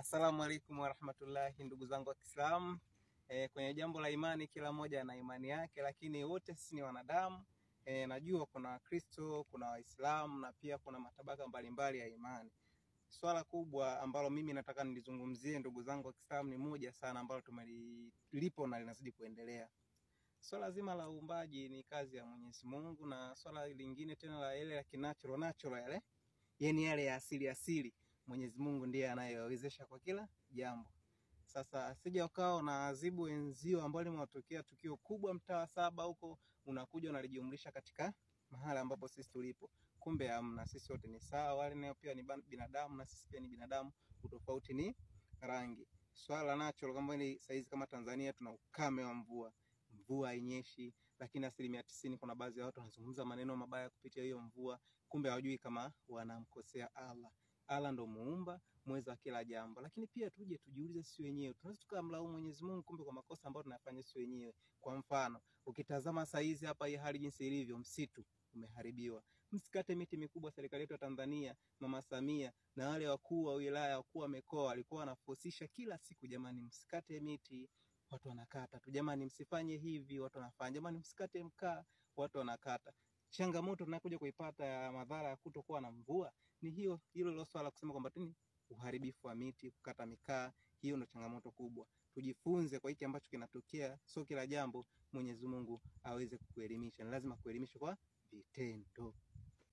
Assalamu alaikum warahmatullahi, ndugu zangu wa Kiislamu. Kwenye jambo la imani, kila mmoja ana imani yake, lakini wote sisi ni wanadamu. Najua kuna Wakristo, kuna Waislamu na pia kuna matabaka mbalimbali ya imani. Swala kubwa ambalo mimi nataka nilizungumzie, ndugu zangu wa Kiislamu, ni moja sana ambalo tumelipo na linazidi kuendelea. Swala zima la uumbaji ni kazi ya Mwenyezi Mungu, na swala lingine tena la ile ya natural yale, yani yale ya asili Mwenyezi Mungu ndiye anayewezesha kwa kila jambo. Sasa asije ukao na adhibu wenzio ambao limewatokea tukio kubwa mtaa 7 huko, unakuja unalijumlisha katika mahali ambapo sisi tulipo. Kumbe hamna, sisi wote ni sawa, wale nao pia ni binadamu na sisi pia ni binadamu, utofauti ni rangi. Swala natural kama ni saizi kama Tanzania tuna ukame wa mvua hainyeshi, lakini 90% kuna baadhi ya watu wanazungumza maneno mabaya kupitia hiyo mvua, kumbe hawajui kama wanamkosea Allah. Allah ndo muumba mweza kila jambo. Lakini pia tuje tujiulize sisi wenyewe, tunaweza tukamlaumu Mwenyezi Mungu kumbe kwa makosa ambayo tunayafanya sisi wenyewe. Kwa mfano, ukitazama saizi hapa hii hali jinsi ilivyo, msitu umeharibiwa. Msikate miti mikubwa. Serikali yetu ya Tanzania, Mama Samia na wale wakuu wa wilaya, wakuu wa mikoa walikuwa wanafosisha kila siku, jamani msikate miti, watu wanakata tu. Jamani msifanye hivi, watu wanafanya. Jamani msikate mkaa, watu wanakata. Changamoto tunakuja kuipata ya madhara ya kutokuwa na mvua ni hilo swala kusema kwamba tini uharibifu wa miti, kukata mikaa. Hiyo ndio changamoto kubwa. Tujifunze kwa hiki ambacho kinatokea, sio kila jambo Mwenyezi Mungu aweze kukuelimisha. Ni lazima kuelimisha kwa vitendo.